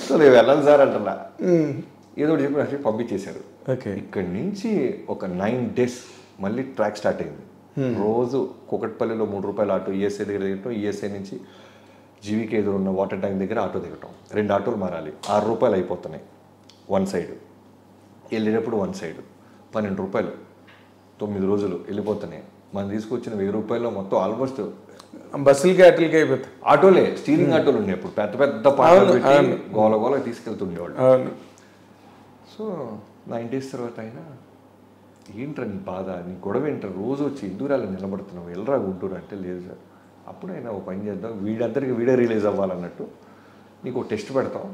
So నేను వెళ్ళను sir అంటున్నా. ఏదో ఒకటి చెప్పి పంపించేశారు. ఇక్కడి నుంచి ఒక 9 days మళ్ళీ ట్రాక్ స్టార్ట్ అయింది. రోజు కూకట్పల్లిలో 3 రూపాయల ఆటో ఈఎస్ఐ దగ్గర దిగటం, ఈఎస్ఐ నుంచి జీవికి ఎదురు ఉన్న వాటర్ ట్యాంక్ దగ్గర ఆటో దిగటం, 2 ఆటోలు మారాలి, 6 రూపాయలు అయిపోతున్నాయి 1 side, వెళ్ళేటప్పుడు 1 side 12 రూపాయలు 9 రోజులు వెళ్ళిపోతున్నాయి. మనం తీసుకొచ్చిన 1000 రూపాయలు మొత్తం ఆల్మోస్ట్ బస్సులకి అట్లకి అయిపోతాయి. ఆటోలే, స్టీరింగ్ ఆటోలు ఉన్నాయి ఇప్పుడు, పెద్ద పెద్ద పాటలు పెట్టి గోల గోల తీసుకెళ్తుండేవాళ్ళు. సో 9 days తర్వాత అయినా ఏంట్రా నీ బాధ, నీ గొడవ ఏంట్రా, రోజు వచ్చి ఇందూరాలు నిలబడుతున్నావు, వెళ్ళరా గుంటూరు అంటే, లేదు సార్ అప్పుడైనా ఒక పని చేద్దాం, వీడందరికీ వీడే రిలీజ్ అవ్వాలన్నట్టు నీకు ఒక టెస్ట్ పెడతాం,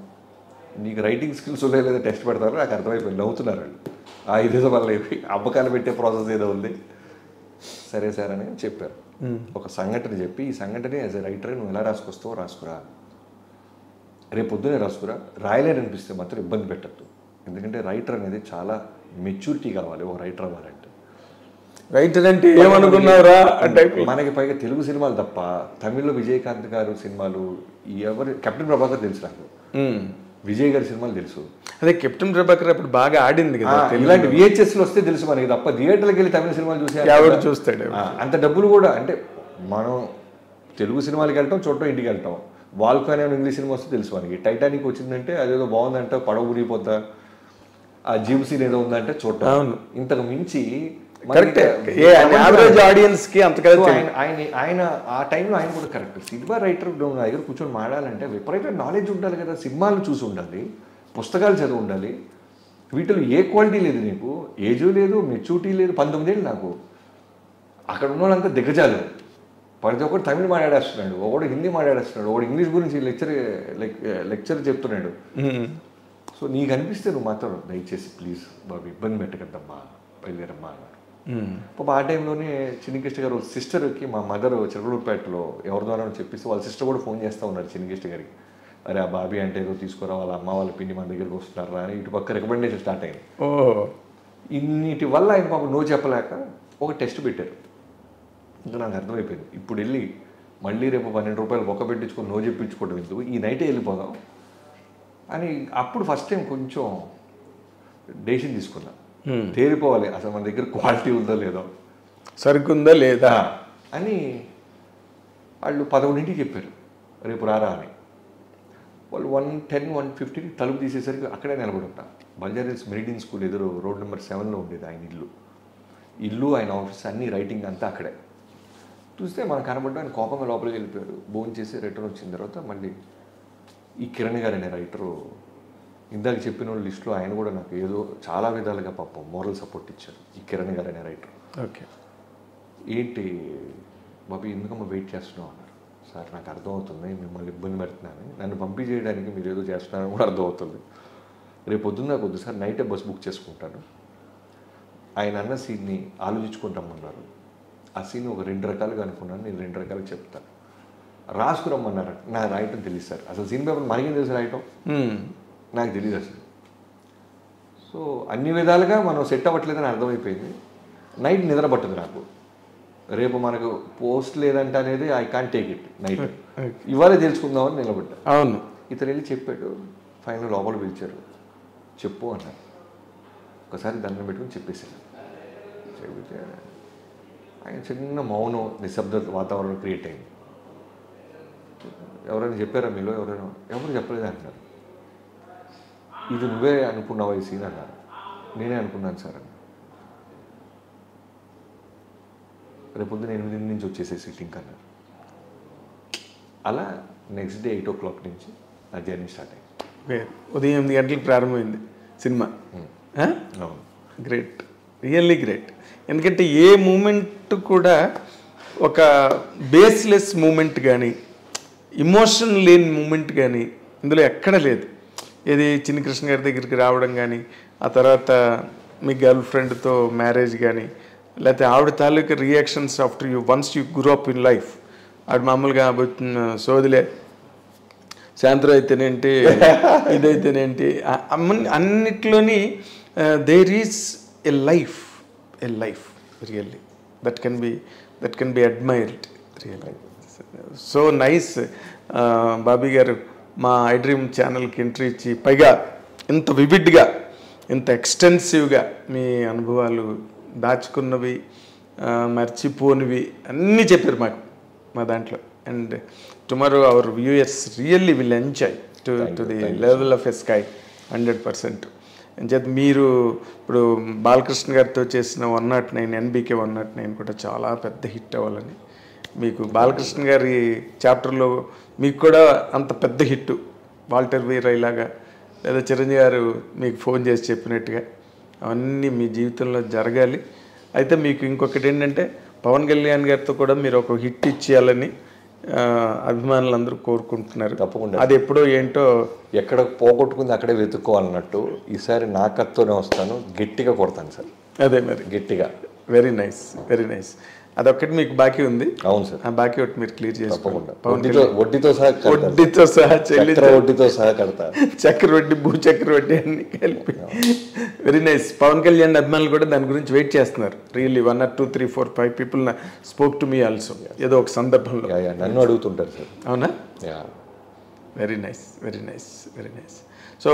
నీకు రైటింగ్ స్కిల్స్ ఉన్నాయో లేదా టెస్ట్ పెడతారు. నాకు అర్థమైపోయింది, నవ్వుతున్నారు వాళ్ళు. 5 days వల్ల అయిపోయి అమ్మకాలు పెట్టే ప్రాసెస్ ఏదో ఉంది. సరే సార్ అని చెప్పారు. ఒక సంఘటన చెప్పి, ఈ సంఘటన యాజ్ ఎ రైటర్ నువ్వు ఎలా రాసుకొస్తావో రాసుకురా, రేపు పొద్దునే రాసుకురా, రాయలేరనిపిస్తే మాత్రం ఇబ్బంది పెట్టద్దు. ఎందుకంటే రైటర్ అనేది చాలా మెచ్యూరిటీ కావాలి ఒక రైటర్ అవ్వాలంటే. రైటర్ అంటే ఏమనుకున్నావురా అంటే మనకి పైగా తెలుగు సినిమాలు తప్ప తమిళ్లో విజయకాంత్ గారు సినిమాలు, ఎవరు కెప్టెన్ ప్రభాకర్ తెలుసు నాకు, విజయ్ గారి సినిమాలు తెలుసు. అదే కెప్టెన్ ప్రభాకర్ అప్పుడు బాగా ఆడింది కదా, ఇలాంటి VHSలు వస్తే తెలుసు మనకి, తప్ప థియేటర్కి వెళ్ళి తమిళ సినిమాలు చూసి ఎవరు చూస్తాడు. అంత డబ్బులు కూడా, అంటే మనం తెలుగు సినిమాలకి వెళ్తాం, చూడటం, ఇంటికి వెళ్తాం. వాల్కాన్ అనే ఇంగ్లీష్ సినిమా వస్తే తెలుసు మనకి. టైటానిక్ వచ్చిందంటే అదేదో బాగుందంటే పడవ ఊరిపోతా, ఆ జీప్ సీన్ ఏదో ఉందంటే చూడటం. ఇంతకు మించి యావరేజ్ ఆడియన్స్ కి అంతగా ఆయన ఆ టైంలో ఆయన కూడా కరెక్ట్. సినిమా రైటర్ నా దగ్గర కూర్చొని మాడాలంటే విపరీత నాలెడ్జ్ ఉండాలి కదా, సినిమాలు చూసి ఉండాలి, పుస్తకాలు చదివి ఉండాలి. వీటిలో ఏ క్వాలిటీ లేదు, నీకు ఏజు లేదు, మెచ్యూరిటీ లేదు. 19 ఏళ్ళు నాకు. అక్కడ ఉన్న వాళ్ళంతా దిగ్గజాలు. ప్రతి ఒక్కరు తమిళ్ మాట్లాడేస్తున్నాడు, ఒకడు హిందీ మాట్లాడేస్తున్నాడు, ఒకడు ఇంగ్లీష్ గురించి లెక్చర్ చెప్తున్నాడు. సో నీకు అనిపిస్తే నువ్వు మాత్రం దయచేసి ప్లీజ్ బాబు ఇబ్బంది పెట్టకద్దమ్మా, బయలుదేరమ్మా అన్నారు. ఆ టైంలోనే చిన్నికృష్ణ గారు సిస్టర్కి, మా మదర్ చిరకలూరుపేటలో ఎవరి ద్వారా చెప్పేసి వాళ్ళ సిస్టర్ కూడా ఫోన్ చేస్తూ ఉన్నారు చిన్నికృష్ణ గారికి. అరే ఆ బాబీ అంటే ఏదో తీసుకురా, వాళ్ళ అమ్మ వాళ్ళ పిండి మన దగ్గరికి వస్తున్నారా అని ఇటు పక్క రికమెండేషన్ స్టార్ట్ అయింది. ఇన్నిటి వల్ల ఆయన పాపం నో చెప్పలేక ఒక టెస్ట్ పెట్టారు. ఇంకా నాకు అర్థమైపోయింది, ఇప్పుడు వెళ్ళి మళ్ళీ రేపు 12 రూపాయలు ఒక్క పెట్టించుకొని నో చెప్పించుకోవడం ఎందుకు, ఈ నైటే వెళ్ళిపోదాం అని. అప్పుడు ఫస్ట్ టైం కొంచెం డెసిషన్ తీసుకున్నా, తేలిపోవాలి అసలు మన దగ్గర క్వాలిటీ ఉందో లేదో, సరుకుందా లేదా అని. వాళ్ళు 11ంటికి చెప్పారు రేపు రారా అని. వాళ్ళు 1:10, 1:15 తలుపు తీసేసరికి అక్కడే నిలబడి ఉంటా. బల్జారీస్ మెరిడియన్ స్కూల్ ఎదురు రోడ్ నెంబర్ 7లో ఉండేది ఆయన ఇల్లు, ఆయన ఆఫీస్, అన్ని రైటింగ్ అంతా అక్కడే. చూస్తే మనకు కనబడ్డా ఆయన కోపంగా లోపలికి వెళ్ళిపోయారు. భోజనం చేసి రిటర్న్ వచ్చిన తర్వాత మళ్ళీ ఈ కిరణ్ గారు అనే రైటరు, ఇందాక చెప్పిన వాళ్ళ లిస్టులో ఆయన కూడా నాకు ఏదో చాలా విధాలుగా పాపం మోరల్ సపోర్ట్ ఇచ్చారు. ఈ కిరణ్ గారు అనే రైటర్. ఓకే ఏంటి బాబు ఎందుకమ్మా వెయిట్ చేస్తున్నావు అన్నారు. సార్ నాకు అర్థమవుతుంది మిమ్మల్ని ఇబ్బంది పెడుతున్నాను, నన్ను పంపి చేయడానికి మీరు ఏదో చేస్తున్నారని కూడా అర్థమవుతుంది. రేపు పొద్దున్న నాకు వద్దు సార్, నైటే బస్ బుక్ చేసుకుంటాను. ఆయన అన్న సీన్ని ఆలోచించుకుంటామన్నారు. ఆ సీన్ ఒక 2 రకాలుగా అనుకున్నాను, నేను 2 రకాలుగా చెప్తాను. రాసుకురమ్మన్నారు. నాకు రాయటం తెలియదు సార్, అసలు సీన్ పేపర్ మనకేం తెలుసు రాయటం, నాకు తెలియదు అసలు. సో అన్ని విధాలుగా మనం సెట్ అవ్వట్లేదని అర్థమైపోయింది. నైట్ నిద్ర పట్టదు నాకు. రేపు మనకు పోస్ట్ లేదంటే అనేది I can't take it. Night ఇవాళే తెలుసుకుందామని నిలబడ్డా. అవును, ఇతను వెళ్ళి చెప్పాడు. ఫైనల్ లోపల పిలిచారు, చెప్పు అన్నారు. ఒకసారి దండం పెట్టుకుని చెప్పేశాను. చెబితే ఆయన చిన్న మౌనం, నిశ్శబ్ద వాతావరణం క్రియేట్ అయింది. ఎవరైనా చెప్పారా మీలో, ఎవరు చెప్పలేదు అంటున్నారు. ఇది నువ్వే అనుకున్నావా ఈ సీన్ అన్నారు. నేనే అనుకున్నాను సార్ అన్న. రేపు పొద్దున 8 నుంచి వచ్చేసే సిట్టింగ్ అన్నారు. అలా నెక్స్ట్ డే 8 o'clock నుంచి నా జర్నీ స్టార్ట్ అయింది. ఉదయం 8 గంటలకు ప్రారంభమైంది సినిమా. Great, really great. ఎందుకంటే ఏ మూమెంట్ కూడా ఒక బేస్లెస్ మూమెంట్ కానీ, ఇమోషన్ లేని మూమెంట్ కానీ ఇందులో ఎక్కడ లేదు. ఏది చిన్నకృష్ణ గారి దగ్గరికి రావడం కానీ, ఆ తర్వాత మీ గర్ల్ ఫ్రెండ్తో మ్యారేజ్ కానీ, లేకపోతే ఆవిడ తాలూకా reactions after you once you grow up in life. ఆవిడ మామూలుగా సోదిలే, సాయంత్రం అయితేనేంటి, ఇదైతేనేంటి, అన్నిట్లోని there is a life really that can be admired really. So nice Bobby గారు. మా ఐ డ్రీమ్ ఛానల్కి ఎంట్రీ ఇచ్చి పైగా ఇంత వివిడ్గా ఇంత ఎక్స్టెన్సివ్గా మీ అనుభవాలు దాచుకున్నవి మర్చిపోనివి అన్నీ చెప్పారు మాకు మా దాంట్లో. And tomorrow our viewers really will enjoy to the level of a sky 100%. అంచేత మీరు ఇప్పుడు బాలకృష్ణ గారితో చేసిన 109 NBK 109 కూడా చాలా పెద్ద హిట్ అవ్వాలని, మీకు బాలకృష్ణ గారి చాప్టర్లో మీకు కూడా అంత పెద్ద హిట్ వాల్టర్ వీరయ్య లాగా లేదా చిరంజీవి గారు మీకు ఫోన్ చేసి చెప్పినట్టుగా అవన్నీ మీ జీవితంలో జరగాలి. అయితే మీకు ఇంకొకటి ఏంటంటే పవన్ కళ్యాణ్ గారితో కూడా మీరు ఒక హిట్ ఇచ్చేయాలని అభిమానులందరూ కోరుకుంటున్నారు. తప్పకుండా. అది ఎప్పుడో ఏంటో ఎక్కడ పోగొట్టుకుంది అక్కడే వెతుక్కోవాలన్నట్టు ఈసారి నా కత్తోనే వస్తాను, గట్టిగా కొడతాను సార్. అదే మరి గట్టిగా. Very nice, very nice. అదొక్కటి మీకు బాకీ ఉంది. అవును సార్. ఆ బాకీ ఒకటి మీరు క్లియర్ చేసుకోండి. వడ్డీతో సహా వడ్డీతో సహా కడతా. చక్రవడ్డీ భూచక్రవడ్డీ అన్ని కలిపి. Very nice. పవన్ కళ్యాణ్ అభిమానులు కూడా దాని గురించి వెయిట్ చేస్తున్నారు. Really 1 or 2 3 4 5 people spoke to me also ఏదో ఒక సందర్భంలో. నన్ను అడుగుతుంటారు సార్. అవునా? Very nice, very nice, very nice. So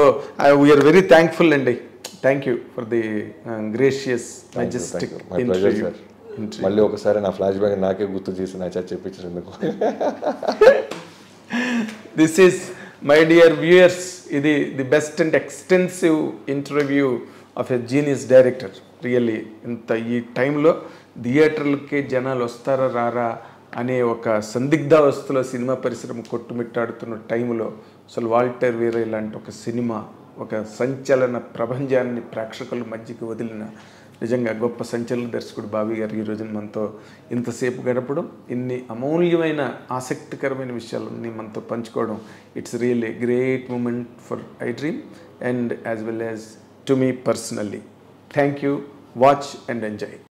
we are very thankful అండి. Thank you for the gracious majestic interview. మళ్ళీ ఒకసారి నా ఫ్లాష్ బ్యాక్ నాకే గుర్తు చేసి నా చేత చెప్పించినందుకు. This is my dear viewers, ఇది the best and extensive interview of a genius director. Really ఇంత ఈ టైంలో థియేటర్లకి జనాలు వస్తారా రారా అనే ఒక సందిగ్ధావస్థలో సినిమా పరిశ్రమ కొట్టుమిట్టాడుతున్న టైంలో అసలు వాల్టర్ వీరయ్య లాంటి ఒక సినిమా ఒక సంచలన ప్రపంచాన్ని ప్రేక్షకుల మధ్యకి వదిలిన నిజంగా గొప్ప సంచలన దర్శకుడు బాబీ గారు ఈ రోజున మనతో ఇంతసేపు గడపడం, ఇన్ని అమూల్యమైన ఆసక్తికరమైన విషయాలన్నీ మనతో పంచుకోవడం, it's really great moment for I dream and as well as to me personally. Thank you. Watch and enjoy.